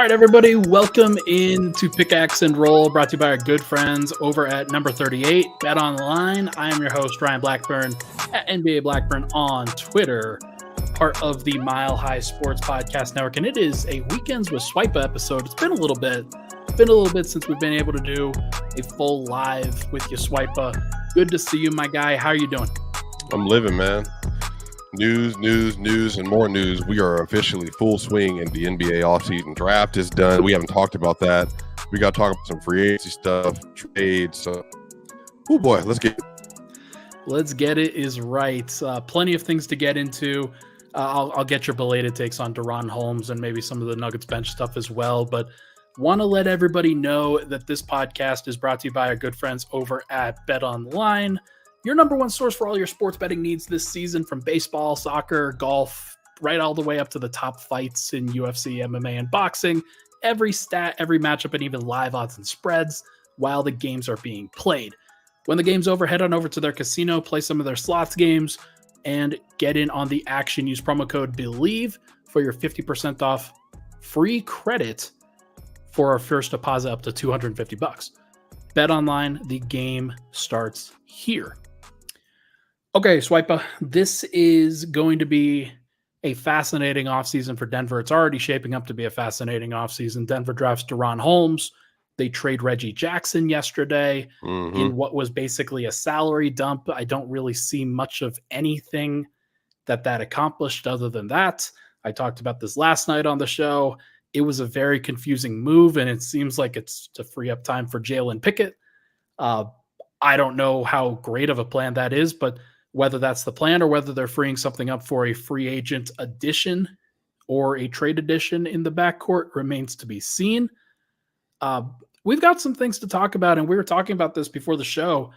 right, everybody, welcome into Pickaxe and Roll, brought to you by our good friends over at number 38, Bet Online. I am your host, Ryan Blackburn, at NBA Blackburn on Twitter, part of the Mile High Sports Podcast Network, and it is a Weekends with Swipa episode. It's been a little bit since we've been able to do a full live with you, Swipa. Good to see you, my guy. How are you doing? I'm living, man. News, and more news. We are officially full swing in the NBA offseason. Draft is done. We haven't talked about that. We got to talk about some free agency stuff, trades. So, oh boy, let's get it. Let's get it is right. Plenty of things to get into. I'll get your belated takes on Deron Holmes and maybe some of the Nuggets bench stuff as well. But want to let everybody know that this podcast is brought to you by our good friends over at Bet Online. Your number one source for all your sports betting needs this season, from baseball, soccer, golf, right all the way up to the top fights in UFC, MMA, and boxing. Every stat, every matchup, and even live odds and spreads while the games are being played. When the game's over, head on over to their casino, play some of their slots games, and get in on the action. Use promo code BELIEVE for your 50% off free credit for our first deposit up to $250. Bet Online, the game starts here. Okay, Swipa, this is going to be a fascinating offseason for Denver. It's already shaping up to be a fascinating offseason. Denver drafts Deron Holmes. They trade Reggie Jackson yesterday in what was basically a salary dump. I don't really see much of anything that accomplished other than that. I talked about this last night on the show. It was a very confusing move, and it seems like it's to free up time for Jalen Pickett. I don't know how great of a plan that is, but whether that's the plan or whether they're freeing something up for a free agent addition or a trade addition in the backcourt remains to be seen. We've got some things to talk about, and we were talking about this before the show.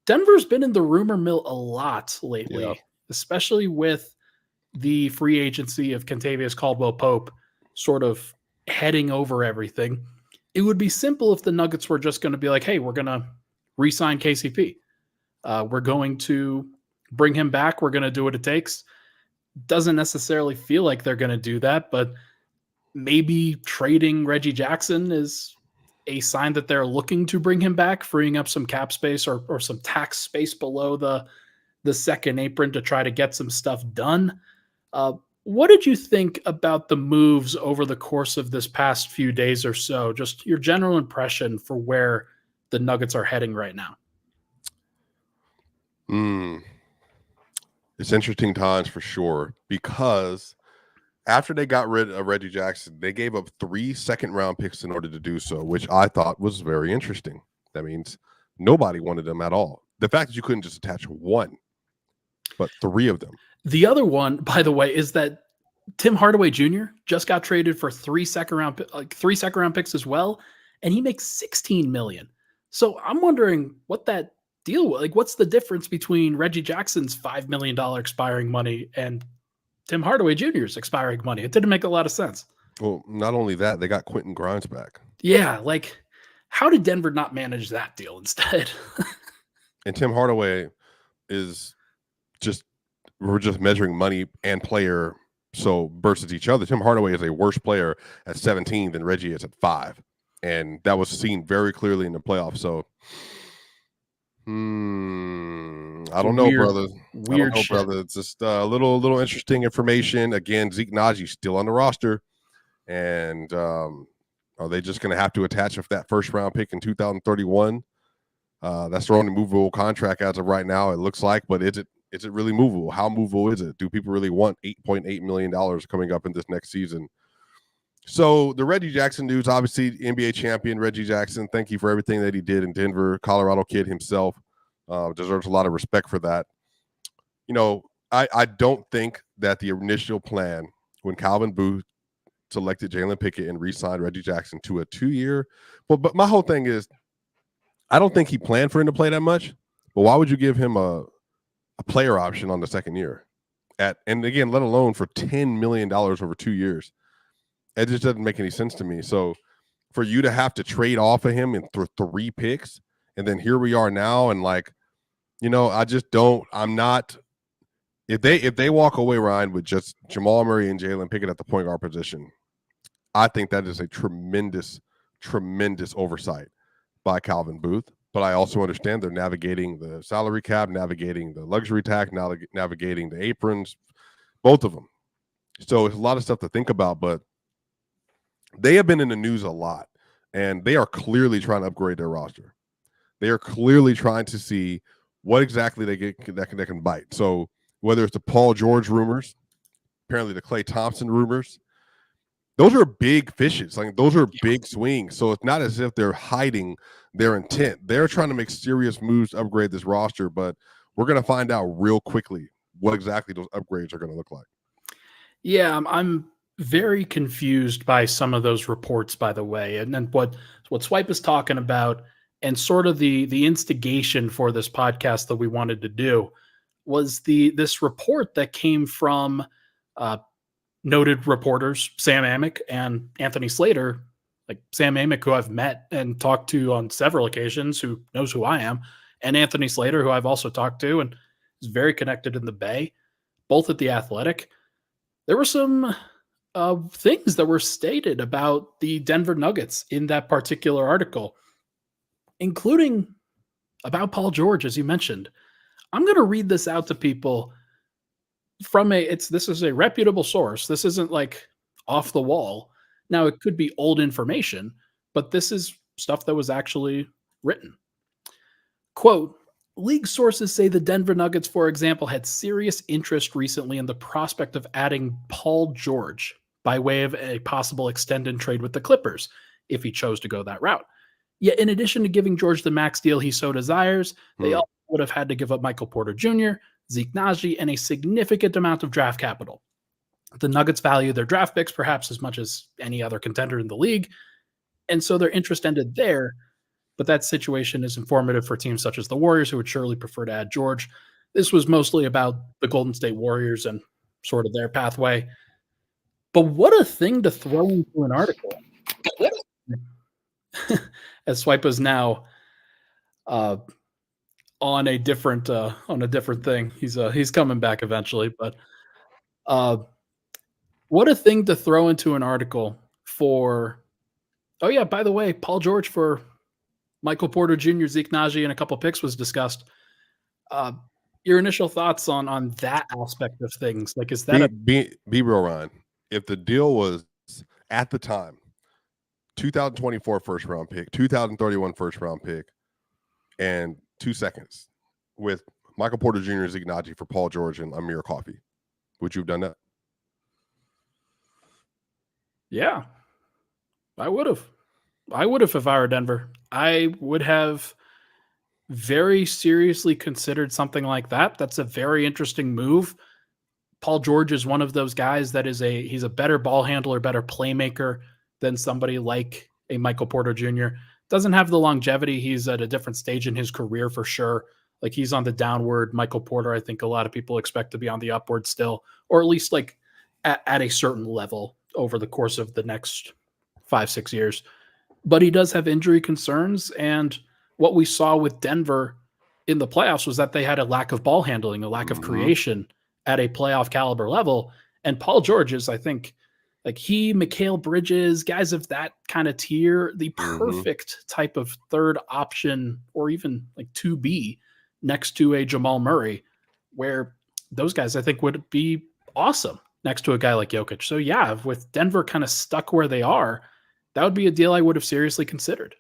Denver's been in the rumor mill a lot lately, especially with the free agency of Kentavious Caldwell-Pope sort of heading over everything. It would be simple if the Nuggets were just going to be like, hey, we're going to re-sign KCP. We're going to bring him back. We're going to do what it takes. Doesn't necessarily feel like they're going to do that, but maybe trading Reggie Jackson is a sign that they're looking to bring him back, freeing up some cap space or some tax space below the second apron to try to get some stuff done. What did you think about the moves over the course of this past few days or so? Just your general impression for where the Nuggets are heading right now. It's interesting times for sure, because after they got rid of Reggie Jackson, they gave up 3 second-round picks in order to do so, which I thought was very interesting. That means nobody wanted them at all. The fact that you couldn't just attach one, but 3 of them. The other one, by the way, is that Tim Hardaway Jr. just got traded for 3 second-round picks as well, and he makes $16 million. So I'm wondering what that deal was. Like, what's the difference between Reggie Jackson's $5 million expiring money and Tim Hardaway Jr.'s expiring money? It didn't make a lot of sense. Well, not only that, they got Quentin Grimes back. Yeah, like, how did Denver not manage that deal instead? And Tim Hardaway is we're just measuring money and player versus each other. Tim Hardaway is a worse player at 17 than Reggie is at 5. And that was seen very clearly in the playoffs. So I don't know, brother. Weird shit. Brother. It's just a little interesting information. Again, Zeke Nnaji still on the roster. And are they just going to have to attach that first round pick in 2031? That's their only movable contract as of right now, it looks like. But is it really movable? How movable is it? Do people really want $8.8 million coming up in this next season? So the Reggie Jackson news, obviously NBA champion Reggie Jackson. Thank you for everything that he did in Denver. Colorado kid himself, deserves a lot of respect for that. You know, I don't think that the initial plan when Calvin Booth selected Jalen Pickett and re-signed Reggie Jackson to a 2-year. But my whole thing is, I don't think he planned for him to play that much. But why would you give him a player option on the second year? And again, let alone for $10 million over 2 years. It just doesn't make any sense to me. So for you to have to trade off of him in 3 picks, and then here we are now, and like, you know, I just don't. I'm not. If they walk away, Ryan, with just Jamal Murray and Jalen Pickett at the point guard position, I think that is a tremendous oversight by Calvin Booth. But I also understand they're navigating the salary cap, navigating the luxury tax, navigating the aprons, both of them. So it's a lot of stuff to think about, but they have been in the news a lot, and they are clearly trying to upgrade their roster. They are clearly trying to see what exactly they get that can bite. So whether it's the Paul George rumors, apparently the Klay Thompson rumors, those are big fishes. Like, those are big swings. So it's not as if they're hiding their intent. They're trying to make serious moves to upgrade this roster, but we're going to find out real quickly what exactly those upgrades are going to look like. Yeah, I'm very confused by some of those reports, by the way. And then what Swipe is talking about, and sort of the instigation for this podcast that we wanted to do, was this report that came from noted reporters Sam Amick and Anthony Slater. Like Sam Amick, who I've met and talked to on several occasions, who knows who I am, and Anthony Slater, who I've also talked to and is very connected in the Bay, both at The Athletic. There were some things that were stated about the Denver Nuggets in that particular article, including about Paul George, as you mentioned. I'm going to read this out to people from this is a reputable source. This isn't like off the wall. Now, it could be old information, but this is stuff that was actually written. Quote, league sources say the Denver Nuggets, for example, had serious interest recently in the prospect of adding Paul George by way of a possible extended trade with the Clippers, if he chose to go that route. Yet, in addition to giving George the max deal he so desires, they also would have had to give up Michael Porter Jr., Zeke Nnaji, and a significant amount of draft capital. The Nuggets value their draft picks perhaps as much as any other contender in the league, and so their interest ended there. But that situation is informative for teams such as the Warriors, who would surely prefer to add George. This was mostly about the Golden State Warriors and sort of their pathway. But what a thing to throw into an article. As Swipe is now on a different thing. He's coming back eventually, but what a thing to throw into an article for. Oh yeah, by the way, Paul George for Michael Porter Jr., Zeke Nnaji, and a couple picks was discussed. Your initial thoughts on that aspect of things? Like, is that be real, Ryan? If the deal was at the time 2024 first round pick, 2031 first round pick, and 2 seconds with Michael Porter Jr. and Zeke Nnaji for Paul George and Amir Coffey, would you have done that? Yeah, I would have. If I were Denver. I would have very seriously considered something like that. That's a very interesting move. Paul George is one of those guys that he's a better ball handler, better playmaker than somebody like a Michael Porter Jr. Doesn't have the longevity. He's at a different stage in his career for sure. Like, he's on the downward. Michael Porter, I think a lot of people expect to be on the upward still, or at least like at a certain level over the course of the next 5-6 years. But he does have injury concerns, and what we saw with Denver in the playoffs was that they had a lack of ball handling, a lack of creation at a playoff caliber level. And Paul George is, I think, like Mikal Bridges, guys of that kind of tier, the perfect type of third option, or even like 2B next to a Jamal Murray, where those guys I think would be awesome next to a guy like Jokic. So yeah, with Denver kind of stuck where they are, that would be a deal I would have seriously considered.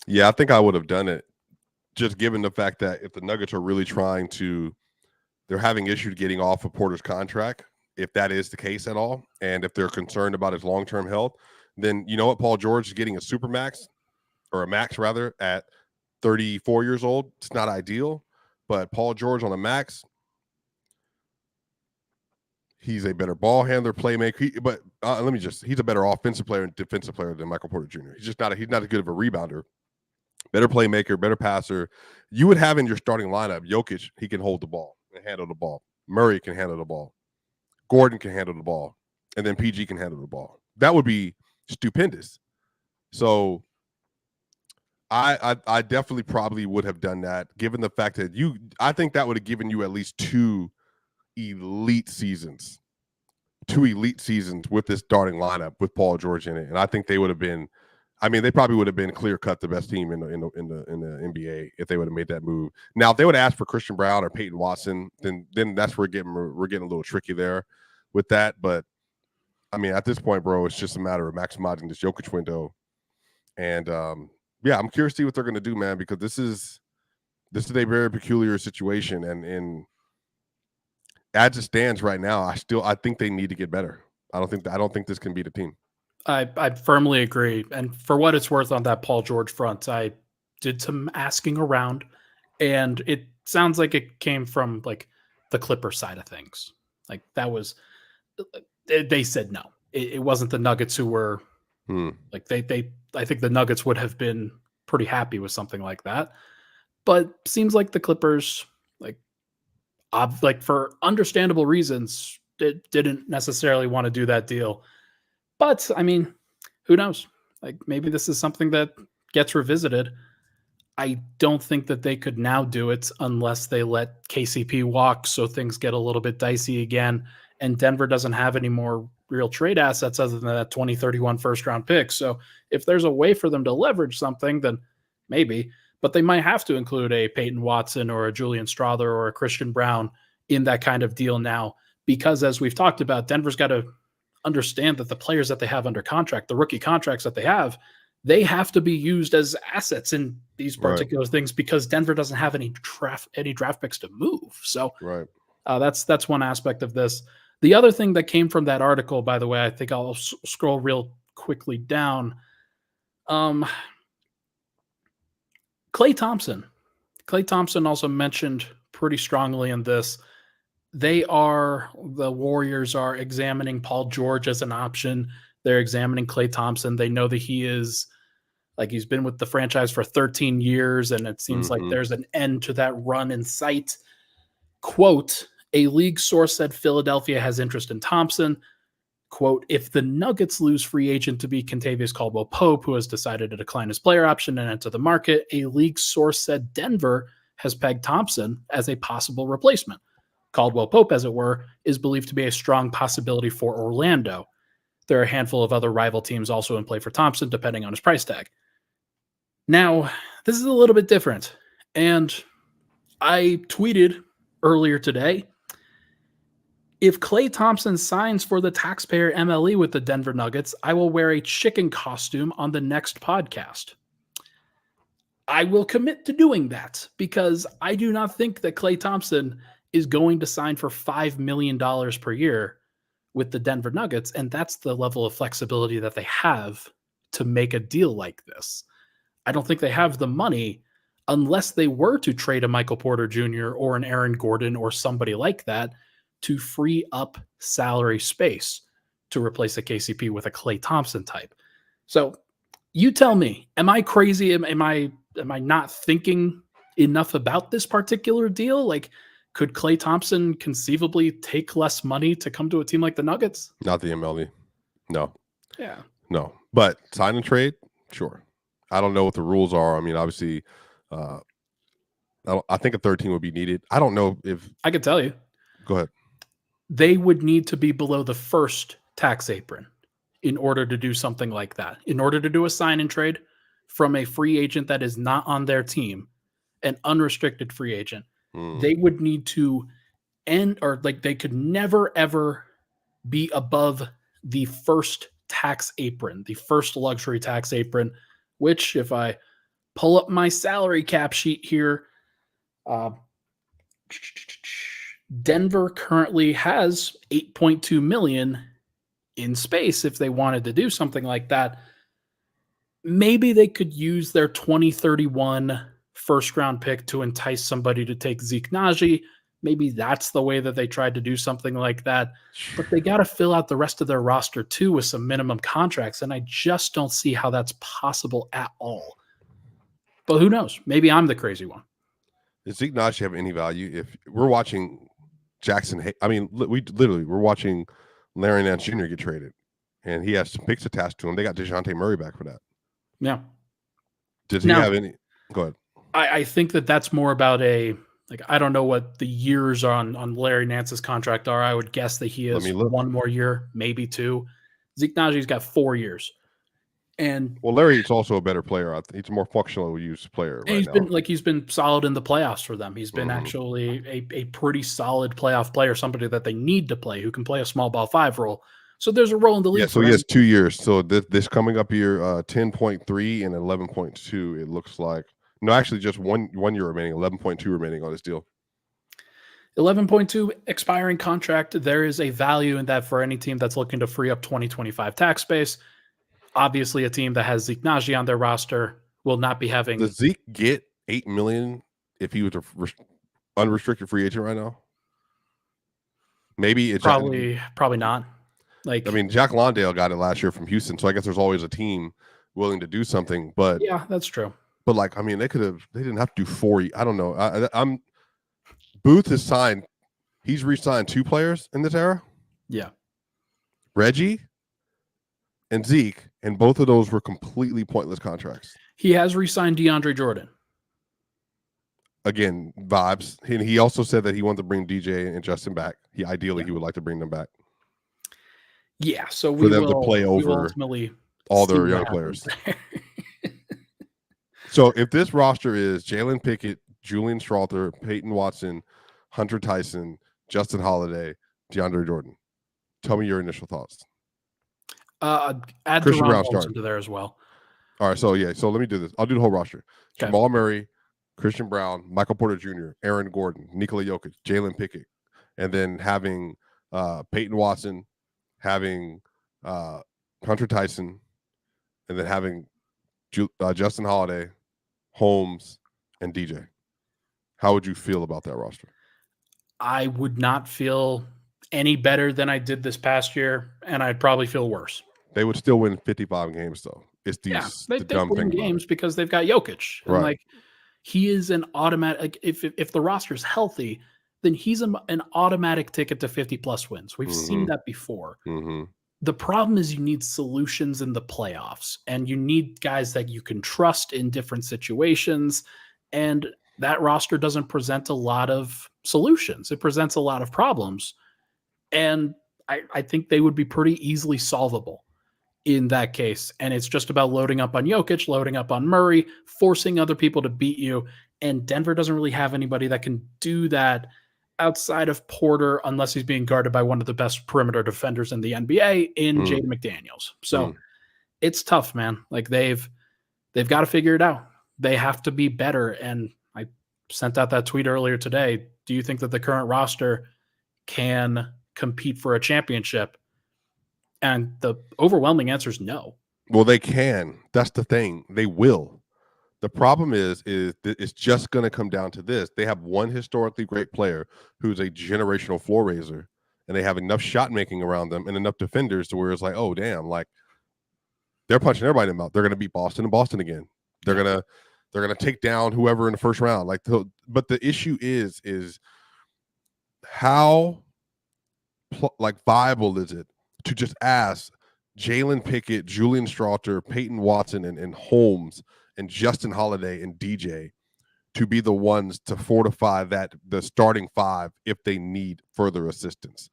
Yeah, I think I would have done it, just given the fact that if the Nuggets are really they're having issues getting off of Porter's contract, if that is the case at all, and if they're concerned about his long-term health, then you know what? Paul George is getting a super max, or a max rather, at 34 years old. It's not ideal, but Paul George on a max, he's a better ball handler, playmaker. He's a better offensive player and defensive player than Michael Porter Jr. He's just not as good of a rebounder. Better playmaker, better passer. You would have in your starting lineup Jokic. He can hold the ball and handle the ball. Murray can handle the ball. Gordon can handle the ball, and then PG can handle the ball. That would be stupendous. So I definitely probably would have done that, given the fact that I think that would have given you at least 2 elite seasons 2 elite seasons with this starting lineup with Paul George in it, and I think they would have been. I mean, they probably would have been clear cut the best team in the NBA if they would have made that move. Now, if they would have asked for Christian Brown or Peyton Watson, then that's where we're getting a little tricky there with that. But I mean, at this point, bro, it's just a matter of maximizing this Jokic window. And yeah, I'm curious to see what they're going to do, man, because this is a very peculiar situation, and as it stands right now, I think they need to get better. I don't think this can be the team. I firmly agree. And for what it's worth on that Paul George front, I did some asking around, and it sounds like it came from like the Clipper side of things. Like that was, they said no. It wasn't the Nuggets who were like I think the Nuggets would have been pretty happy with something like that. But seems like the Clippers, like for understandable reasons, didn't necessarily want to do that deal. But I mean, who knows? Like maybe this is something that gets revisited. I don't think that they could now do it unless they let KCP walk, so things get a little bit dicey again. And Denver doesn't have any more real trade assets other than that 2031 first round pick. So if there's a way for them to leverage something, then maybe. But they might have to include a Peyton Watson or a Julian Strawther or a Christian Brown in that kind of deal now. Because as we've talked about, Denver's got to understand that the players that they have under contract, the rookie contracts that they have to be used as assets in these particular things because Denver doesn't have any draft picks to move. So that's one aspect of this. The other thing that came from that article, by the way, I think I'll scroll real quickly down. Klay Thompson also mentioned pretty strongly in this. The Warriors are examining Paul George as an option. They're examining Klay Thompson. They know that he's been with the franchise for 13 years, and it seems like there's an end to that run in sight. Quote, a league source said Philadelphia has interest in Thompson. Quote, if the Nuggets lose free agent to be Kentavious Caldwell-Pope, who has decided to decline his player option and enter the market, a league source said Denver has pegged Thompson as a possible replacement. Caldwell-Pope, as it were, is believed to be a strong possibility for Orlando. There are a handful of other rival teams also in play for Thompson, depending on his price tag. Now, this is a little bit different. And I tweeted earlier today, if Klay Thompson signs for the taxpayer MLE with the Denver Nuggets, I will wear a chicken costume on the next podcast. I will commit to doing that because I do not think that Klay Thompson is going to sign for $5 million per year with the Denver Nuggets, and that's the level of flexibility that they have to make a deal like this. I don't think they have the money unless they were to trade a Michael Porter Jr. or an Aaron Gordon or somebody like that to free up salary space to replace a KCP with a Klay Thompson type. So you tell me, am I crazy? Am I not thinking enough about this particular deal? Like, could Klay Thompson conceivably take less money to come to a team like the Nuggets? Not the MLE. No. Yeah. No. But sign and trade? Sure. I don't know what the rules are. I mean, obviously, I think a third team would be needed. I don't know if... I could tell you. Go ahead. They would need to be below the first tax apron in order to do something like that. In order to do a sign and trade from a free agent that is not on their team, an unrestricted free agent, they would need to they could never, ever be above the first tax apron, the first luxury tax apron, which if I pull up my salary cap sheet here, Denver currently has $8.2 million in space if they wanted to do something like that. Maybe they could use their 2031 first round pick to entice somebody to take Zeke Nnaji. Maybe that's the way that they tried to do something like that. But they got to fill out the rest of their roster too with some minimum contracts. And I just don't see how that's possible at all. But who knows? Maybe I'm the crazy one. Does Zeke Nnaji have any value? If we're watching we're watching Larry Nance Jr. get traded, and he has some picks attached to him. They got DeJounte Murray back for that. Yeah. Does he have any? Go ahead. I think that that's more about a Like, I don't know what the years on Larry Nance's contract are. I would guess that he Let has me look. 1 more year, maybe 2. Zeke Nnaji's got 4 years. And Well, Larry's also a better player. He's a more functional use player right now. he's been solid in the playoffs for them. He's been actually a pretty solid playoff player, somebody that they need to play, who can play a small ball 5 role. So there's a role in the league. Yeah, so he has 2 years. So this coming up year, 10.3 and 11.2. It looks like no, actually, just one year remaining, 11.2 remaining on this deal. 11.2 expiring contract. There is a value in that for any team that's looking to free up 2025 tax space. Obviously, a team that has Zeke Nnaji on their roster will not be having. Does Zeke get $8 million if he was an unrestricted free agent right now? Maybe it's probably not. Like, I mean, Jack Londale got it last year from Houston, so I guess there's always a team willing to do something. But yeah, that's true. But like, I mean, they didn't have to do 4. I don't know. Booth has signed. He's re-signed 2 players in this era. Yeah, Reggie and Zeke, and both of those were completely pointless contracts. He has re-signed DeAndre Jordan. Again, vibes. He also said that he wanted to bring DJ and Justin back. He would like to bring them back. Yeah, so for them to play over ultimately all their young players. So if this roster is Jalen Pickett, Julian Strawther, Peyton Watson, Hunter Tyson, Justin Holiday, DeAndre Jordan, tell me your initial thoughts. Add Christian Brown into there as well. All right, so let me do this. I'll do the whole roster. Okay. Jamal Murray, Christian Brown, Michael Porter Jr., Aaron Gordon, Nikola Jokic, Jalen Pickett, and then having Peyton Watson, having Hunter Tyson, and then having Justin Holiday, Holmes, and DJ. How would you feel about that roster? I would not feel any better than I did this past year, and I'd probably feel worse. They would still win 55 games, though. It's the dumb thing. Games because they've got Jokic, and like he is an automatic. Like if the roster is healthy, then he's an automatic ticket to 50+ wins. We've seen that before. The problem is you need solutions in the playoffs, and you need guys that you can trust in different situations. And that roster doesn't present a lot of solutions. It presents a lot of problems. And I think they would be pretty easily solvable in that case. And it's just about loading up on Jokic, loading up on Murray, forcing other people to beat you. And Denver doesn't really have anybody that can do that outside of Porter, unless he's being guarded by one of the best perimeter defenders in the NBA in Jaden McDaniels. So it's tough, man. Like they've got to figure it out. They have to be better. And I sent out that tweet earlier today. Do you think that the current roster can compete for a championship? And the overwhelming answer is no. Well, they can. That's the thing. They will. The problem is it's just going to come down to this. They have one historically great player who's a generational floor raiser, and they have enough shot making around them and enough defenders to where it's like, oh, damn, like they're punching everybody in the mouth. They're going to beat Boston and Boston again. They're going to take down whoever in the first round. But the issue is how viable is it to just ask Jalen Pickett, Julian Strawther, Peyton Watson, and Holmes, and Justin Holiday and DJ to be the ones to fortify the starting 5 if they need further assistance.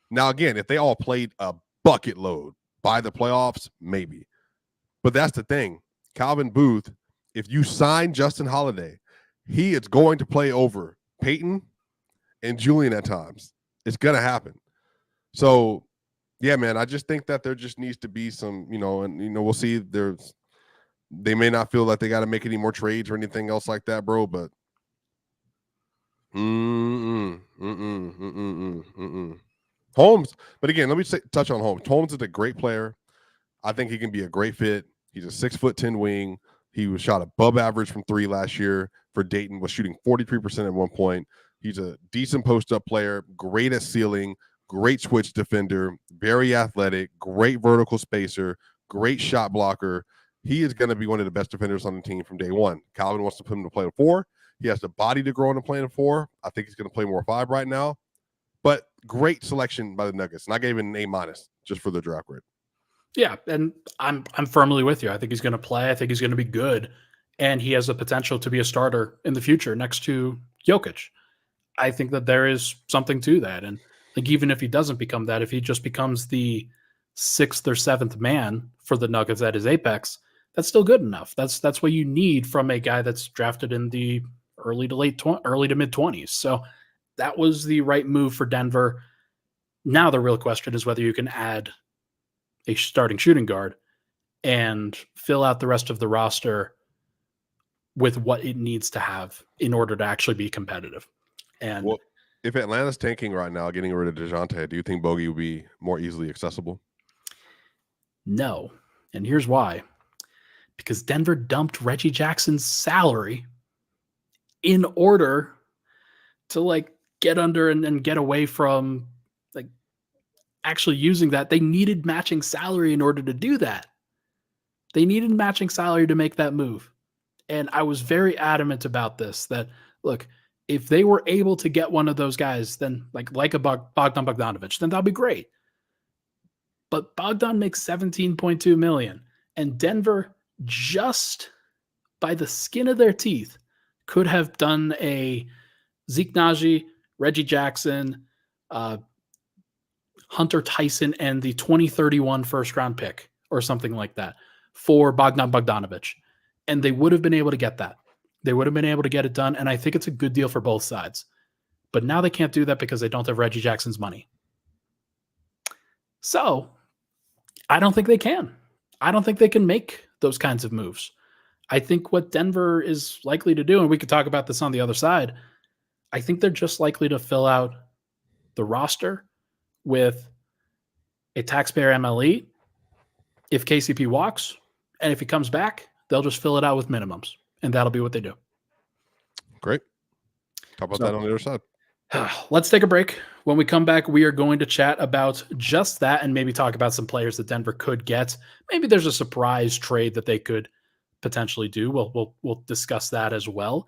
Now, again, if they all played a bucket load by the playoffs, maybe. But that's the thing. Calvin Booth, if you sign Justin Holiday, he is going to play over Peyton and Julian at times. It's going to happen. So, yeah, man, I just think that there just needs to be some, we'll see. They may not feel like they got to make any more trades or anything else like that, bro. But Holmes. But again, let me touch on Holmes. Holmes is a great player. I think he can be a great fit. He's a 6'10" wing. He was shot above average from 3 last year for Dayton. Was shooting 43% at one point. He's a decent post-up player. Great at sealing. Great switch defender. Very athletic. Great vertical spacer. Great shot blocker. He is going to be one of the best defenders on the team from day one. Calvin wants to put him to play the 4. He has the body to grow into playing the 4. I think he's going to play more 5 right now. But great selection by the Nuggets. And I gave him an A- just for the draft grade. Yeah, and I'm firmly with you. I think he's going to play. I think he's going to be good. And he has the potential to be a starter in the future next to Jokic. I think that there is something to that. And like, even if he doesn't become that, if he just becomes the 6th or 7th man for the Nuggets at his apex, that's still good enough. That's what you need from a guy that's drafted in the early to mid 20s. So that was the right move for Denver. Now the real question is whether you can add a starting shooting guard and fill out the rest of the roster with what it needs to have in order to actually be competitive. And Well, if Atlanta's tanking right now, getting rid of DeJounte, do you think Bogey would be more easily accessible? no. And here's why. Because Denver dumped Reggie Jackson's salary in order to like get under and get away from like actually using that. They needed matching salary in order to do that. They needed matching salary to make that move. And I was very adamant about this, that look, if they were able to get one of those guys, then like a Bogdan Bogdanovic, then that'll be great. But Bogdan makes $17.2 million, and Denver, just by the skin of their teeth, could have done a Zeke Nnaji, Reggie Jackson, Hunter Tyson, and the 2031 first round pick or something like that for Bogdan Bogdanovic. And they would have been able to get that. They would have been able to get it done. And I think it's a good deal for both sides. But now they can't do that because they don't have Reggie Jackson's money. So I don't think they can. I don't think they can make those kinds of moves. I think what Denver is likely to do, and we could talk about this on the other side, I think they're just likely to fill out the roster with a taxpayer MLE if KCP walks, and if he comes back, they'll just fill it out with minimums, and that'll be what they do. Great. Talk about that on the other side. Let's take a break. When we come back, we are going to chat about just that and maybe talk about some players that Denver could get. Maybe there's a surprise trade that they could potentially do. We'll discuss that as well.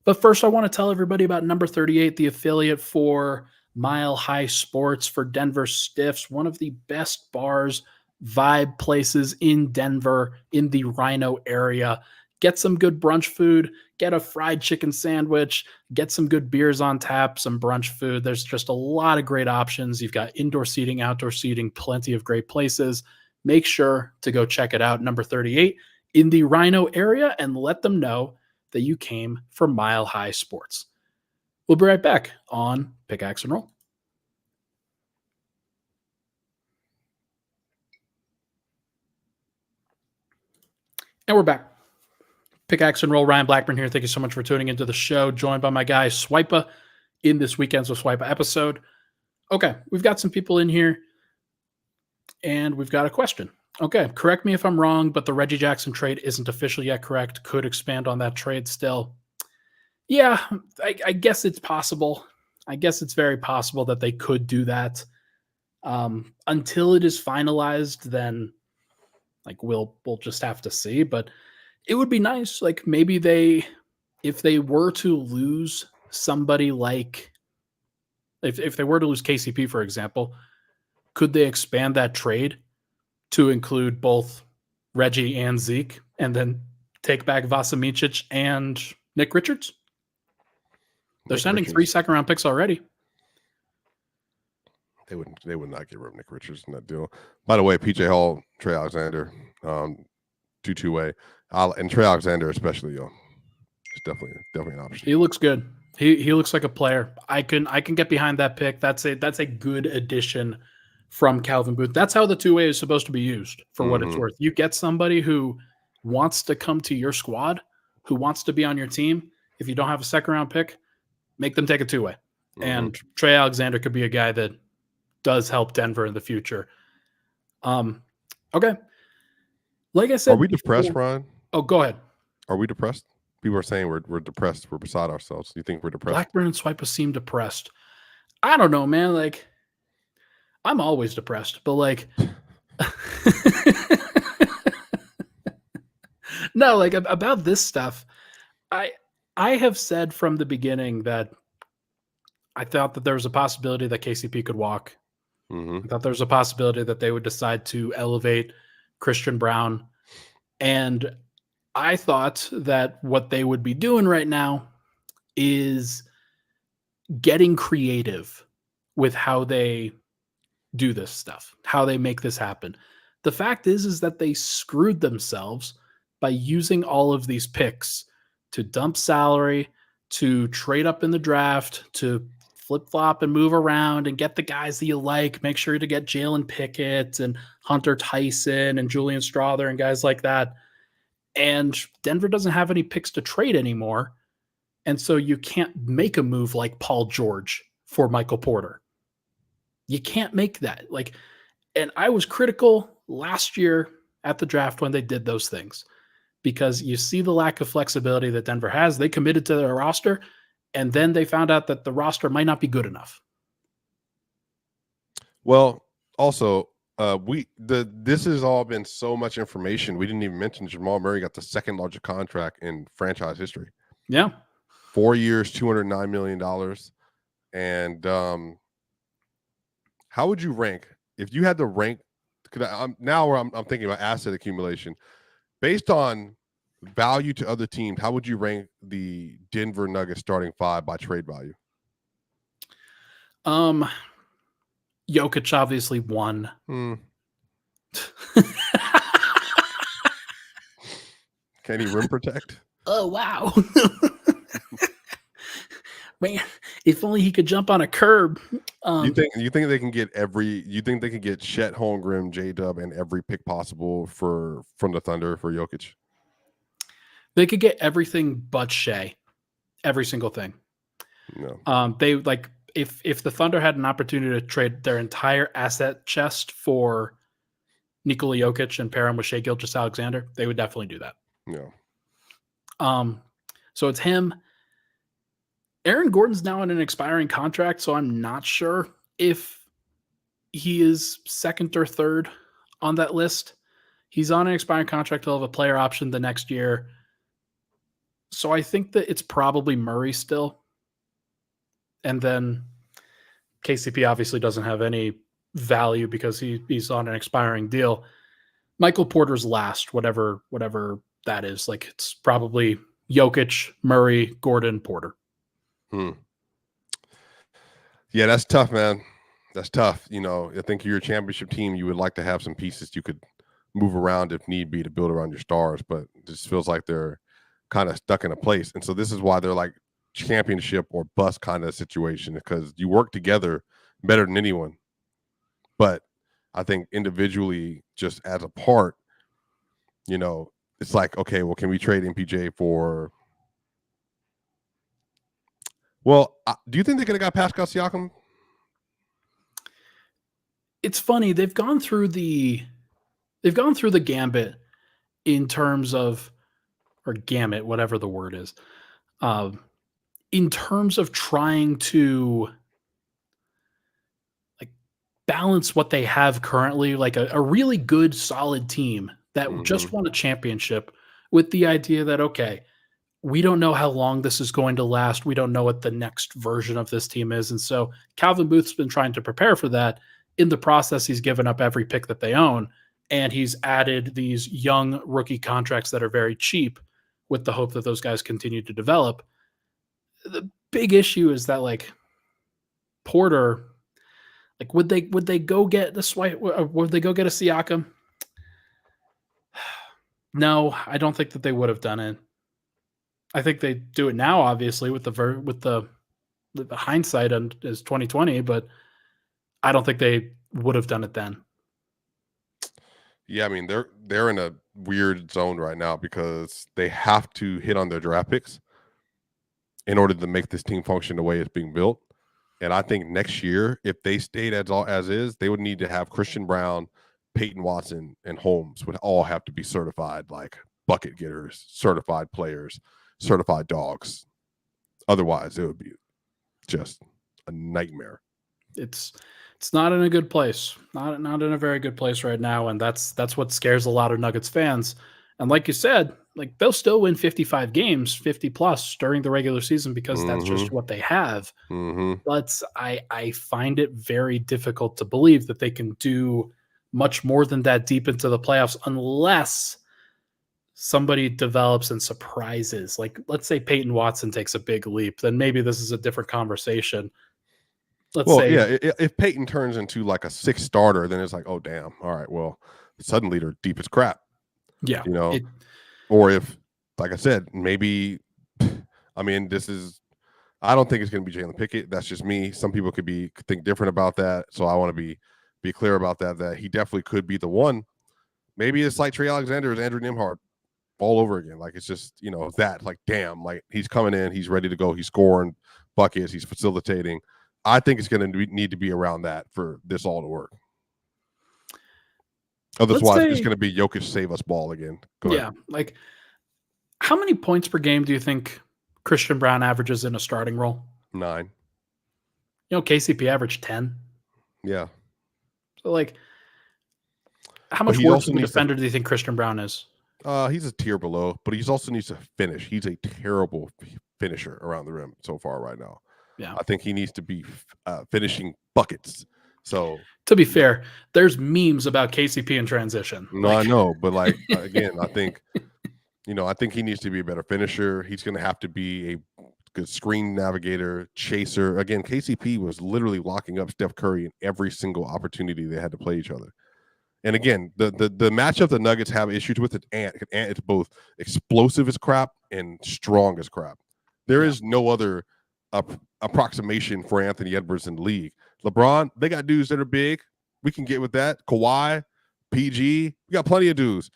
But first, I want to tell everybody about Number 38, the affiliate for Mile High Sports for Denver Stiffs, one of the best bars, vibe places in Denver, in the Rhino area. Get some good brunch food, get a fried chicken sandwich, get some good beers on tap, some brunch food. There's just a lot of great options. You've got indoor seating, outdoor seating, plenty of great places. Make sure to go check it out, Number 38, in the Rhino area, and let them know that you came from Mile High Sports. We'll be right back on Pickaxe and Roll. And we're back. Pickaxe and Roll, Ryan Blackburn here. Thank you so much for tuning into the show. Joined by my guy, Swipa, in this weekend's with Swipa episode. Okay, we've got some people in here, and we've got a question. Okay, correct me if I'm wrong, but the Reggie Jackson trade isn't official yet, correct? Could expand on that trade still. Yeah, I guess it's possible. I guess it's very possible that they could do that. Until it is finalized, then like we'll just have to see. But it would be nice, like maybe if they were to lose somebody like, if they were to lose KCP, for example, could they expand that trade to include both Reggie and Zeke, and then take back Vasa Micic and Nick Richards? They're sending 3 second-round picks already. They would not get rid of Nick Richards in that deal. By the way, PJ Hall, Trey Alexander, 2-2-way, and Trey Alexander especially, it's definitely an option. He looks good. He looks like a player. I can get behind that pick. That's a good addition from Calvin Booth. That's how the 2-way is supposed to be used, for what it's worth. You get somebody who wants to come to your squad, who wants to be on your team. If you don't have a second-round pick, make them take a 2-way. And Trey Alexander could be a guy that does help Denver in the future. Okay. Like I said, are we depressed, Brian? Oh, go ahead. Are we depressed? People are saying we're depressed. We're beside ourselves. Do you think we're depressed? Blackburn and Swipa seem depressed. I don't know, man. Like, I'm always depressed, but like, no, like about this stuff, I have said from the beginning that I thought that there was a possibility that KCP could walk. I thought there was a possibility that they would decide to elevate Christian Brown. And I thought that what they would be doing right now is getting creative with how they do this stuff, how they make this happen. The fact is that they screwed themselves by using all of these picks to dump salary, to trade up in the draft, to flip flop and move around and get the guys that you like. Make sure to get Jalen Pickett and Hunter Tyson and Julian Strother and guys like that. And Denver doesn't have any picks to trade anymore. And so you can't make a move like Paul George for Michael Porter. You can't make that. Like, and I was critical last year at the draft when they did those things because you see the lack of flexibility that Denver has. They committed to their roster, and then they found out that the roster might not be good enough. Well, also, this has all been so much information. We didn't even mention Jamal Murray got the second largest contract in franchise history. Yeah. 4 years, $209 million. And how would you rank if you had to rank? I'm thinking about asset accumulation based on value to other teams. How would you rank the Denver Nuggets starting five by trade value? Jokic obviously won. Can he rim protect? Oh wow. Man, if only he could jump on a curb. You think they can get you think they can get Chet Holmgren, J-Dub, and every pick possible from the Thunder for Jokic? They could get everything but Shea. Every single thing. No. They like if the Thunder had an opportunity to trade their entire asset chest for Nikola Jokic and pair him with Shea Gilgeous-Alexander, they would definitely do that. No. So it's him. Aaron Gordon's now in an expiring contract, so I'm not sure if he is second or third on that list. He's on an expiring contract. He'll have a player option the next year. So I think that it's probably Murray still. And then KCP obviously doesn't have any value because he's on an expiring deal. Michael Porter's last, whatever that is. Like it's probably Jokic, Murray, Gordon, Porter. Yeah, that's tough, man. That's tough. I think you're a championship team. You would like to have some pieces you could move around if need be to build around your stars, but it just feels like they're kind of stuck in a place. And so this is why they're like championship or bust kind of situation, because you work together better than anyone. But I think individually, just as a part, it's like, okay, well, can we trade MPJ for? Well, do you think they could have got Pascal Siakam? It's funny. They've gone through the gambit in terms of, or gamut, whatever the word is, in terms of trying to like balance what they have currently, like a really good, solid team that just won a championship with the idea that, okay, we don't know how long this is going to last. We don't know what the next version of this team is. And so Calvin Booth's been trying to prepare for that. In the process, he's given up every pick that they own, and he's added these young rookie contracts that are very cheap with the hope that those guys continue to develop. The big issue is that, like, Porter, like, would they go get the swipe? Would they go get a Siakam? No, I don't think that they would have done it. I think they do it now, obviously, with the hindsight and is 2020, but I don't think they would have done it then. Yeah, I mean they're in a weird zone right now because they have to hit on their draft picks in order to make this team function the way it's being built. And I think next year, if they stayed as is, they would need to have Christian Brown, Peyton Watson, and Holmes would all have to be certified like bucket getters, certified players, certified dogs. Otherwise, it would be just a nightmare. It's not in a good place. Not in a very good place right now, and that's what scares a lot of Nuggets fans. And like you said, like they'll still win 55 games, 50 plus during the regular season because that's just what they have. But I find it very difficult to believe that they can do much more than that deep into the playoffs unless somebody develops and surprises, like let's say Peyton Watson takes a big leap, then maybe this is a different conversation. Let's Well, say, yeah, if Peyton turns into like a sixth starter, then it's like, oh damn, all right, well, suddenly they're deep as crap, yeah, you know. Or if, like I said, maybe, I mean, I don't think it's going to be Jalen Pickett. That's just me. Some people could think different about that, so I want to be clear about that. That he definitely could be the one. Maybe it's like Trey Alexander or Andrew Nimhart all over again. Like it's just that like damn, like he's coming in, he's ready to go, he's scoring buckets, he's facilitating. I think it's going to need to be around that for this all to work. Otherwise, it's going to be Jokic save us ball again. Go ahead. Like how many points per game do you think Christian Braun averages in a starting role? 9. KCP averaged 10. Yeah. So like, how much worse of a defender do you think Christian Braun is? He's a tier below, but he also needs to finish. He's a terrible finisher around the rim so far right now. Yeah, I think he needs to be finishing buckets. So to be fair, there's memes about KCP in transition. No, I know, but like again, I think I think he needs to be a better finisher. He's going to have to be a good screen navigator, chaser. Again, KCP was literally locking up Steph Curry in every single opportunity they had to play each other. And again, the matchup the Nuggets have issues with it, and it's both explosive as crap and strong as crap. There is no other approximation for Anthony Edwards in the league. LeBron, they got dudes that are big. We can get with that. Kawhi, PG, we got plenty of dudes.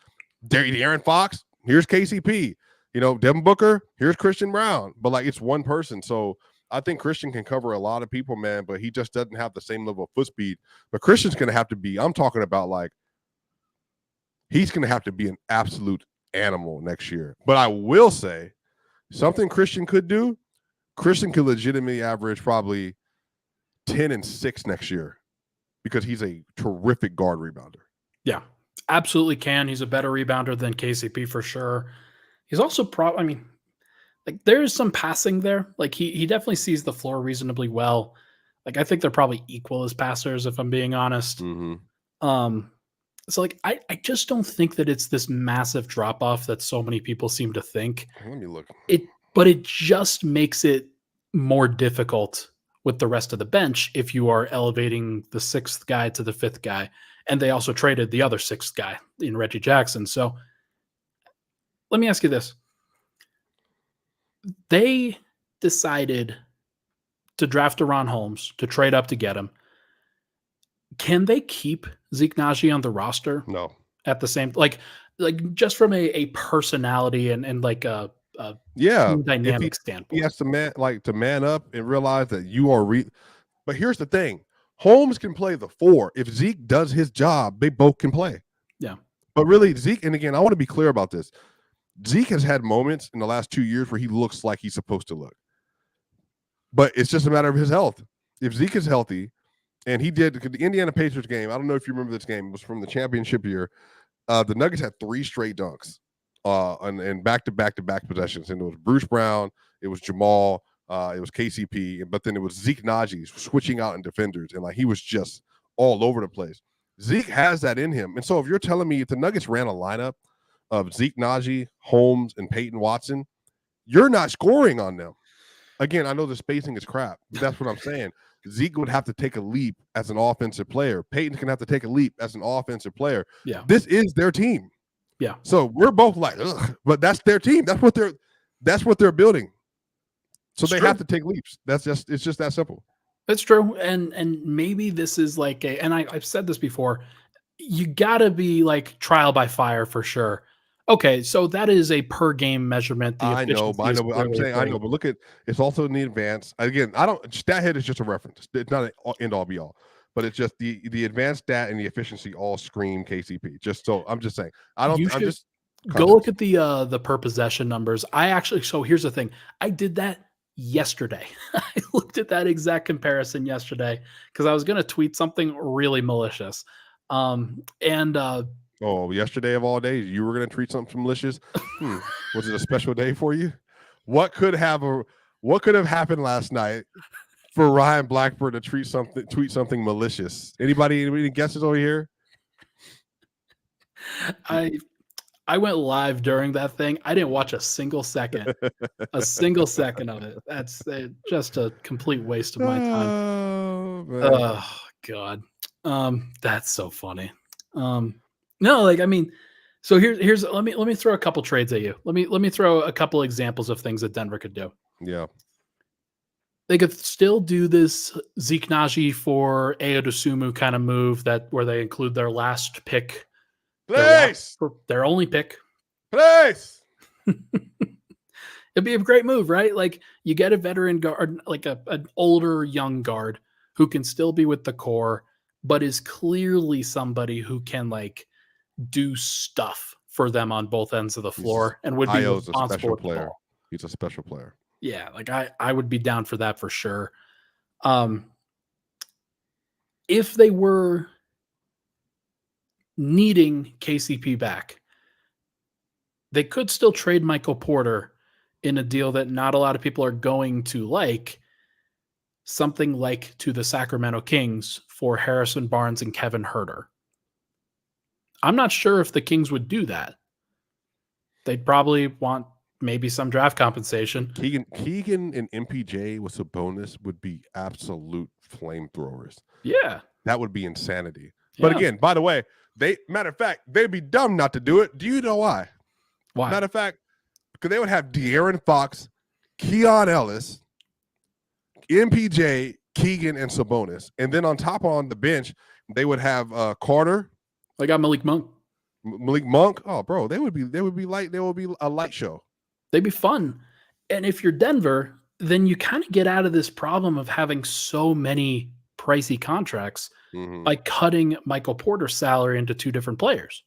De'Aaron Fox, here's KCP. Devin Booker, here's Christian Braun. But like it's one person. So I think Christian can cover a lot of people, man, but he just doesn't have the same level of foot speed. But Christian's going to have to be, I'm talking about like, he's going to have to be an absolute animal next year. But I will say something Christian could do. Christian could legitimately average probably 10 and 6 next year because he's a terrific guard rebounder. Yeah, absolutely can. He's a better rebounder than KCP for sure. He's also like there is some passing there. Like he definitely sees the floor reasonably well. Like I think they're probably equal as passers, if I'm being honest. Mm-hmm. So like I just don't think that it's this massive drop off that so many people seem to think. Let me look. But it just makes it more difficult with the rest of the bench if you are elevating the 6th guy to the 5th guy. And they also traded the other 6th guy in Reggie Jackson. So let me ask you this. They decided to draft Deron Holmes, to trade up to get him. Can they keep Zeke Nnaji on the roster? No. At the same, like just from a personality and like a dynamic standpoint. He has to man up and realize that you are But here's the thing. Holmes can play the 4. If Zeke does his job, they both can play. Yeah. But really, Zeke, and again, I want to be clear about this. Zeke has had moments in the last 2 years where he looks like he's supposed to look. But it's just a matter of his health. If Zeke is healthy, and he did, the Indiana Pacers game, I don't know if you remember this game, it was from the championship year. The Nuggets had 3 straight dunks and back-to-back possessions. And it was Bruce Brown, it was Jamal, it was KCP, but then it was Zeke Nnaji switching out in defenders. And like he was just all over the place. Zeke has that in him. And so if you're telling me if the Nuggets ran a lineup of Zeke Nnaji, Holmes, and Peyton Watson, you're not scoring on them. Again, I know the spacing is crap. But that's what I'm saying. Zeke would have to take a leap as an offensive player. Peyton's going to have to take a leap as an offensive player. Yeah. This is their team. Yeah. So we're both like, ugh, but that's their team. That's what they're building. So they have to take leaps. It's just that simple. That's true. And maybe this is like and I've said this before, you gotta be like trial by fire for sure. Okay, so that is a per game measurement. I know. But look at it's also in the advanced. Again, stat head is just a reference. It's not an end all be all, but it's just the advanced stat and the efficiency all scream KCP. I'm just saying. Go look at the per possession numbers. So here's the thing. I did that yesterday. I looked at that exact comparison yesterday because I was going to tweet something really malicious. Yesterday of all days, you were going to tweet something malicious. Was it a special day for you? What could have happened last night for Ryan Blackburn to tweet something malicious? Any guesses over here? I went live during that thing. I didn't watch a single second of it. That's just a complete waste of my time. Oh, man. Oh God. That's so funny. No, like I mean, so here's let me throw a couple trades at you. Let me throw a couple examples of things that Denver could do. Yeah. They could still do this Zeke Nnaji for Ayo Dosunmu kind of move where they include their last pick, their only pick. Place. It'd be a great move, right? Like you get a veteran guard, like an older young guard who can still be with the core, but is clearly somebody who can like do stuff for them on both ends of the floor and would be Ayo's responsible a special with the player. ball. He's a special player. Yeah, like I would be down for that for sure. If they were needing KCP back, they could still trade Michael Porter in a deal that not a lot of people are going to like, something like to the Sacramento Kings for Harrison Barnes and Kevin Huerter. I'm not sure if the Kings would do that. They'd probably want maybe some draft compensation. Keegan and MPJ with Sabonis would be absolute flamethrowers. Yeah. That would be insanity. But again, by the way, matter of fact, they'd be dumb not to do it. Do you know why? Why? Matter of fact, because they would have De'Aaron Fox, Keon Ellis, MPJ, Keegan, and Sabonis. And then on top on the bench, they would have Carter. They got Malik Monk. Oh, bro, they would be a light show. They'd be fun. And if you're Denver, then you kind of get out of this problem of having so many pricey contracts by cutting Michael Porter's salary into two different players.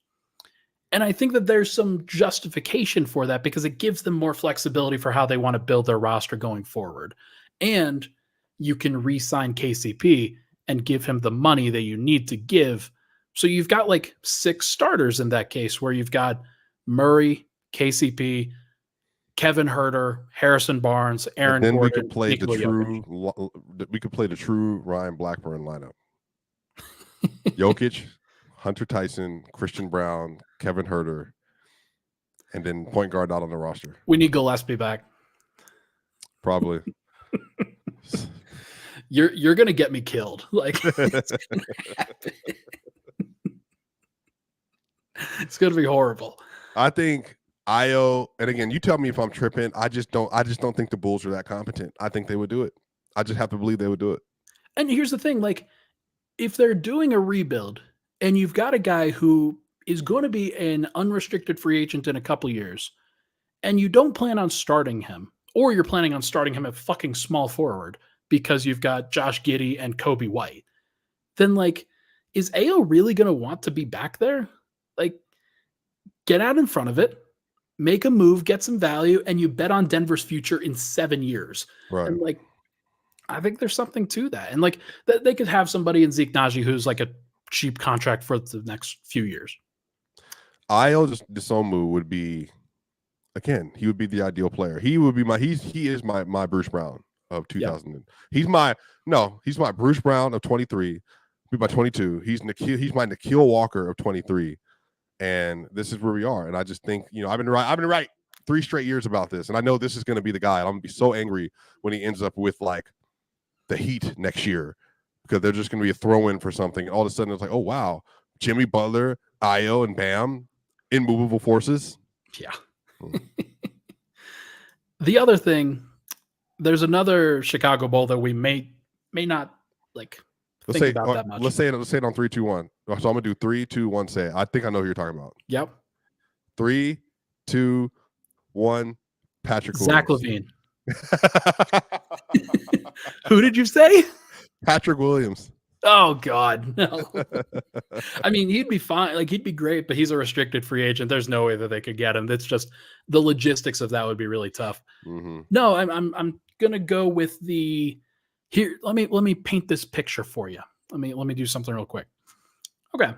And I think that there's some justification for that because it gives them more flexibility for how they want to build their roster going forward. And you can re-sign KCP and give him the money that you need to give. So you've got like 6 starters in that case where you've got Murray, KCP, Kevin Huerter, Harrison Barnes, Aaron Gordon. We could play the true Ryan Blackburn lineup. Jokic, Hunter Tyson, Christian Brown, Kevin Huerter, and then point guard not on the roster. We need Gillespie back. Probably. You're gonna get me killed. Like it's gonna be horrible. I think Ayo, and again, you tell me if I'm tripping. I just don't think the Bulls are that competent. I think they would do it. I just have to believe they would do it. And here's the thing, like if they're doing a rebuild and you've got a guy who is going to be an unrestricted free agent in a couple years, and you don't plan on starting him, or you're planning on starting him at fucking small forward because you've got Josh Giddey and Kobe White, then like, is Ayo really going to want to be back there? Like, get out in front of it, make a move, get some value, and you bet on Denver's future in 7 years. Right. And like, I think there's something to that. And like, they could have somebody in Zeke Nnaji who's like a cheap contract for the next few years. Ayo Dosunmu would be, again, he would be the ideal player. He would be he is my Bruce Brown of 2000. Yep. He's my Bruce Brown of 23. By 22. He's my Nikhil Walker of 23. And this is where we are. And I just think, I've been right 3 straight years about this. And I know this is going to be the guy. I'm going to be so angry when he ends up with like the Heat next year, because they're just going to be a throw-in for something. And all of a sudden it's like, oh, wow, Jimmy Butler, Ayo, and Bam, immovable forces. Yeah. The other thing, there's another Chicago Bowl that we may not like think about that much. Let's say it on 3, 2, 1. So I'm gonna do 3, 2, 1. Say it. I think I know who you're talking about. Yep. 3, 2, 1. Patrick Zach Williams. LaVine. Who did you say? Patrick Williams. Oh God, no. I mean, he'd be fine. Like he'd be great, but he's a restricted free agent. There's no way that they could get him. That's just the logistics of that would be really tough. Mm-hmm. No, I'm gonna go with the here. Let me paint this picture for you. Let me do something real quick. Okay.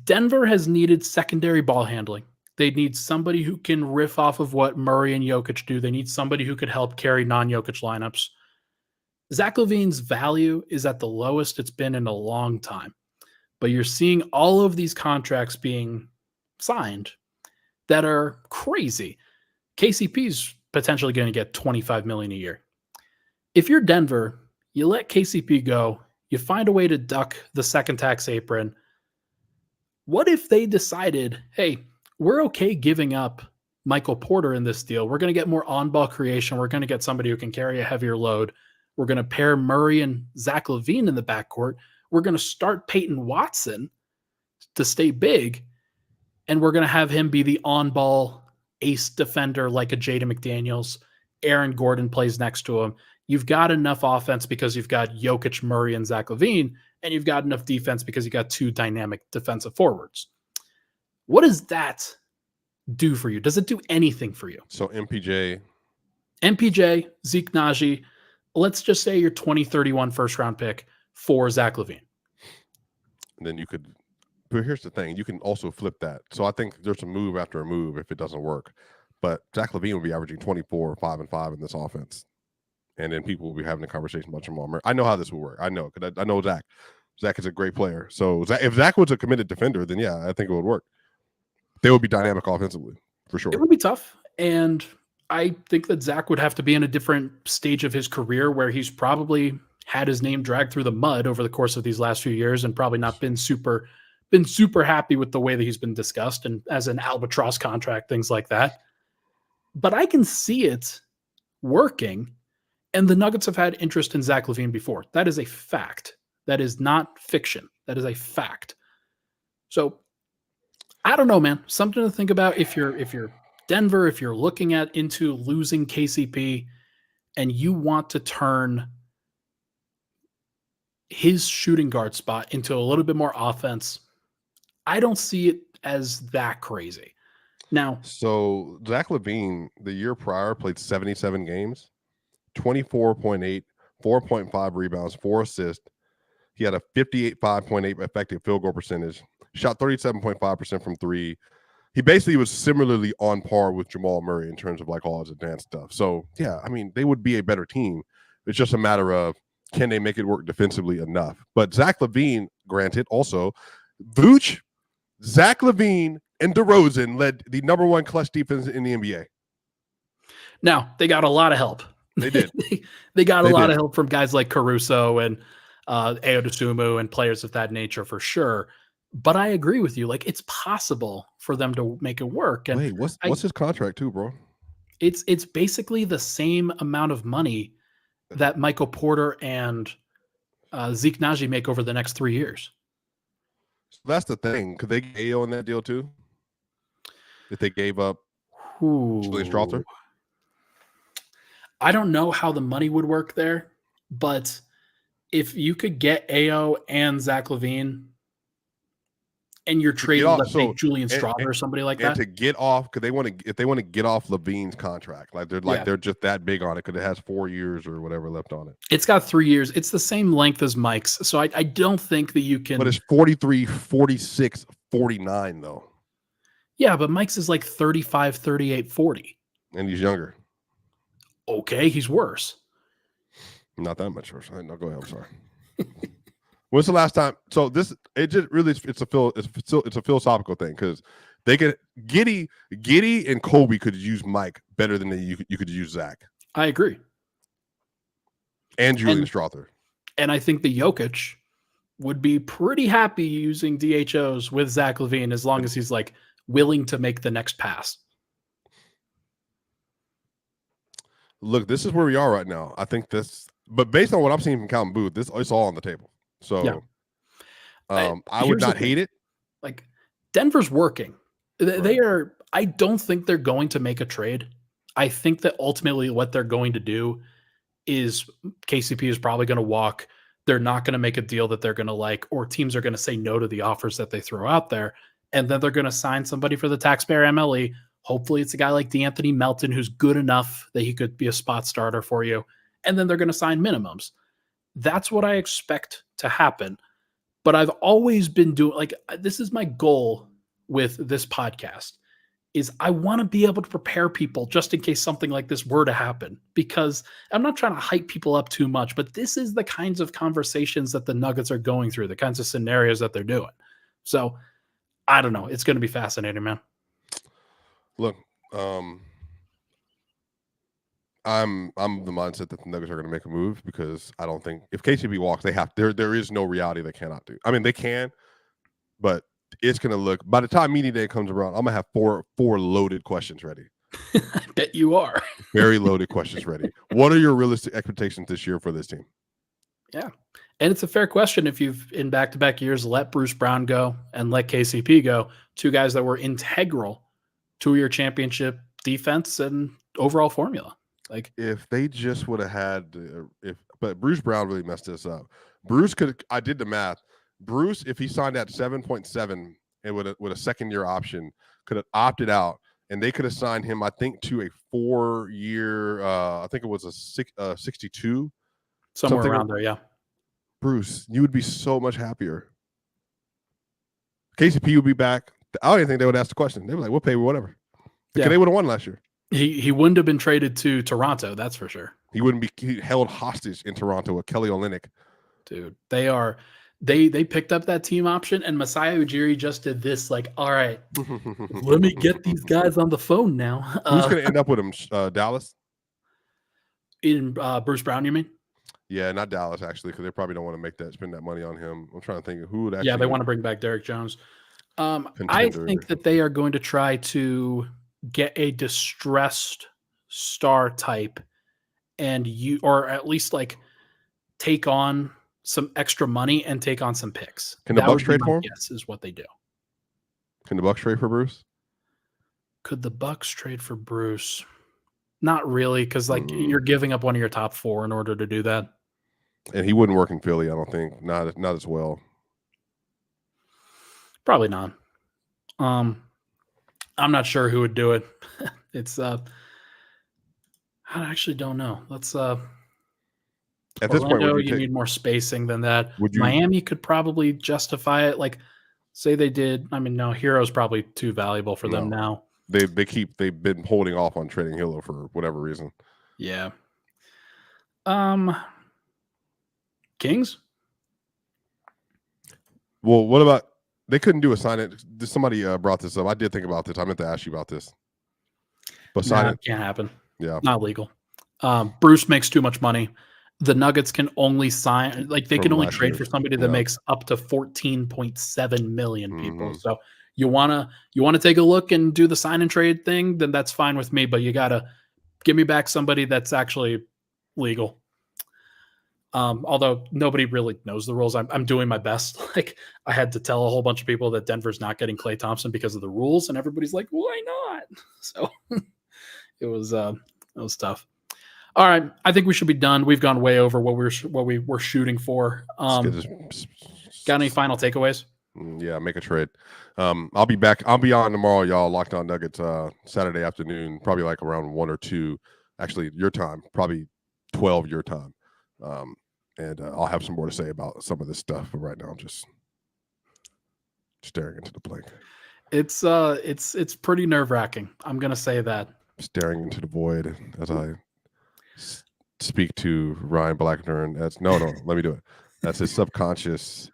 Denver has needed secondary ball handling. They need somebody who can riff off of what Murray and Jokic do. They need somebody who could help carry non-Jokic lineups. Zach LaVine's value is at the lowest it's been in a long time. But you're seeing all of these contracts being signed that are crazy. KCP's potentially going to get $25 million a year. If you're Denver, you let KCP go, you find a way to duck the second tax apron. What if they decided, hey, we're okay giving up Michael Porter in this deal. We're going to get more on-ball creation. We're going to get somebody who can carry a heavier load. We're going to pair Murray and Zach LaVine in the backcourt. We're going to start Peyton Watson to stay big, and we're going to have him be the on-ball ace defender like a Jaden McDaniels. Aaron Gordon plays next to him. You've got enough offense because you've got Jokic, Murray, and Zach LaVine, and you've got enough defense because you got two dynamic defensive forwards. What does that do for you? Does it do anything for you? So MPJ, Zeke Nnaji, let's just say your 2031 first round pick for Zach LaVine. And then you could, but here's the thing, you can also flip that. So I think there's a move after a move if it doesn't work. But Zach LaVine will be averaging 24, 5 and 5 in this offense. And then people will be having a conversation about Jamal Murray. I know how this will work. I know, because I know Zach. Zach is a great player. So if Zach was a committed defender, then yeah, I think it would work. They would be dynamic offensively, for sure. It would be tough. And I think that Zach would have to be in a different stage of his career where he's probably had his name dragged through the mud over the course of these last few years and probably not been super happy with the way that he's been discussed and as an albatross contract, things like that. But I can see it working. And the Nuggets have had interest in Zach LaVine before. That is a fact. That is not fiction. That is a fact. So I don't know, man. Something to think about if you're Denver, if you're looking into losing KCP and you want to turn his shooting guard spot into a little bit more offense, I don't see it as that crazy. Now, so Zach LaVine, the year prior, played 77 games. 24.8, 4.5 rebounds, 4 assists. He had a 5.8 effective field goal percentage, shot 37.5% from three. He basically was similarly on par with Jamal Murray in terms of like all his advanced stuff. So yeah, I mean, they would be a better team. It's just a matter of, can they make it work defensively enough? But Zach LaVine, granted, also Vooch, Zach LaVine, and DeRozan led the number one clutch defense in the NBA. Now they got a lot of help. They did. they got a lot of help from guys like Caruso and Ayo Dosunmu and players of that nature for sure. But I agree with you. Like, it's possible for them to make it work. And wait, what's his contract too, bro? It's basically the same amount of money that Michael Porter and Zeke Nnaji make over the next 3 years. So that's the thing. Could they get Ayo in that deal too? If they gave up Julian Strawther? I don't know how the money would work there, but if you could get Ayo and Zach LaVine and you're trading, let's say Julian Strawther or somebody like that, to get off, because if they want to get off LaVine's contract, they're just that big on it because it has 4 years or whatever left on it. It's got 3 years. It's the same length as Mike's, so I don't think that you can. But it's 43, 46, 49 though. Yeah, but Mike's is like 35, 38, 40. And he's younger. Okay, he's worse. Not that much worse. No, go ahead. I'm sorry. When's the last time? So it's a philosophical thing because they could Giddey and Kobe could use Mike better than you could use Zach. I agree. And Julian Strawther. And I think the Jokic would be pretty happy using DHOs with Zach LaVine as long as he's like willing to make the next pass. Look, this is where we are right now. I think but based on what I'm seeing from Calvin Booth, it's all on the table. So yeah. I would not hate it. Like, Denver's working. They are. I don't think they're going to make a trade. I think that ultimately what they're going to do is KCP is probably going to walk. They're not going to make a deal that they're going to like, or teams are going to say no to the offers that they throw out there. And then they're going to sign somebody for the taxpayer MLE. Hopefully it's a guy like DeAnthony Melton who's good enough that he could be a spot starter for you. And then they're going to sign minimums. That's what I expect to happen. But I've always been doing, like, this is my goal with this podcast, is I want to be able to prepare people just in case something like this were to happen, because I'm not trying to hype people up too much, but this is the kinds of conversations that the Nuggets are going through, the kinds of scenarios that they're doing. So I don't know. It's going to be fascinating, man. Look, I'm the mindset that the Nuggets are going to make a move because I don't think if KCP walks, they have there is no reality they cannot do. I mean, they can, but it's going to look by the time media day comes around, I'm going to have four loaded questions ready. I bet you are. Very loaded questions ready. What are your realistic expectations this year for this team? Yeah. And it's a fair question if you've in back-to-back years let Bruce Brown go and let KCP go, two guys that were integral to your championship defense and overall formula. Like if they just would have had but Bruce Brown really messed this up. Bruce I did the math. Bruce, if he signed at 7.7 and with a second year option, could have opted out and they could have signed him, I think, to a 4-year I think it was a 62 somewhere around there, yeah. Bruce, you would be so much happier. KCP would be back. I don't even think they would ask the question. They were like, we'll pay whatever. Because they would have won last year. He wouldn't have been traded to Toronto, that's for sure. He wouldn't be held hostage in Toronto with Kelly Olynyk. Dude, they picked up that team option, and Masai Ujiri just did this. Like, all right, let me get these guys on the phone now. Who's going to end up with him? Dallas? In Bruce Brown, you mean? Yeah, not Dallas actually, because they probably don't want to spend that money on him. I'm trying to think of who would actually. Yeah, they want to bring back Derek Jones. I think that they are going to try to get a distressed star type, or at least like take on some extra money and take on some picks. Can the Bucks trade for him? Yes, is what they do. Can the Bucks trade for Bruce? Could the Bucks trade for Bruce? Not really, because you're giving up one of your top 4 in order to do that. And he wouldn't work in Philly, I don't think. Not as well. Probably not. I'm not sure who would do it. It's I actually don't know. Let's at Orlando, this point, you need more spacing than that. Miami could probably justify it. Like, say they did. I mean, no, Hero's probably too valuable for them now. They've been holding off on trading Hilo for whatever reason. Yeah. Kings? Well, what about they couldn't do a sign it? Somebody brought this up. I did think about this. I meant to ask you about this. But sign it can't happen. Yeah. Not legal. Bruce makes too much money. The Nuggets can only sign, like they can only trade for somebody that makes up to 14.7 million people. Mm-hmm. So you wanna take a look and do the sign and trade thing, then that's fine with me. But you gotta give me back somebody that's actually legal. Although nobody really knows the rules, I'm doing my best. Like I had to tell a whole bunch of people that Denver's not getting Klay Thompson because of the rules, and everybody's like, "Why not?" So it was tough. All right, I think we should be done. We've gone way over what we were shooting for. Got any final takeaways? Yeah, make a trade. I'll be back. I'll be on tomorrow, y'all. Locked On Nuggets, Saturday afternoon, probably like around 1 or 2. Actually, your time, probably 12 your time. And I'll have some more to say about some of this stuff. But right now, I'm just staring into the blank. It's pretty nerve-wracking. I'm gonna say that. Staring into the void as I speak to Ryan Blackburn. That's no, let me do it. That's his subconscious.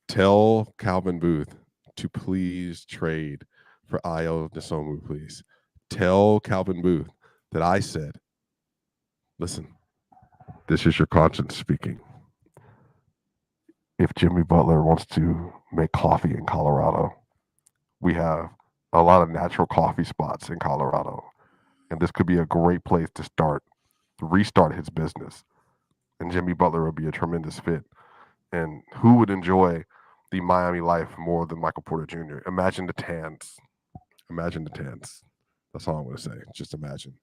Tell Calvin Booth to please trade for Ayo Dosunmu, please. Tell Calvin Booth that I said, listen, this is your conscience speaking. If Jimmy Butler wants to make coffee in Colorado, we have a lot of natural coffee spots in Colorado. And this could be a great place to restart his business. And Jimmy Butler would be a tremendous fit. And who would enjoy the Miami life more than Michael Porter Jr.? Imagine the tans. Imagine the tans. That's all I'm going to say. Just imagine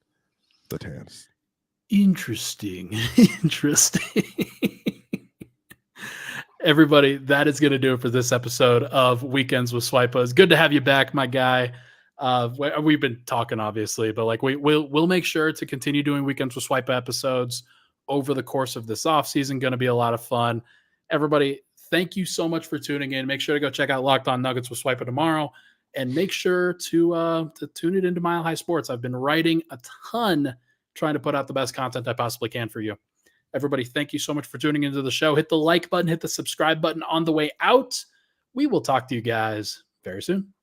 the tans. Interesting. Everybody, that is going to do it for this episode of Weekends with Swipa. It's good to have you back, my guy. We've been talking, obviously, but like we'll make sure to continue doing Weekends with Swipa episodes over the course of this offseason. Going to be a lot of fun. Everybody, thank you so much for tuning in. Make sure to go check out Locked On Nuggets with Swipa tomorrow, and make sure to tune it into Mile High Sports. I've been writing a ton, trying to put out the best content I possibly can for you. Everybody, thank you so much for tuning into the show. Hit the like button, hit the subscribe button on the way out. We will talk to you guys very soon.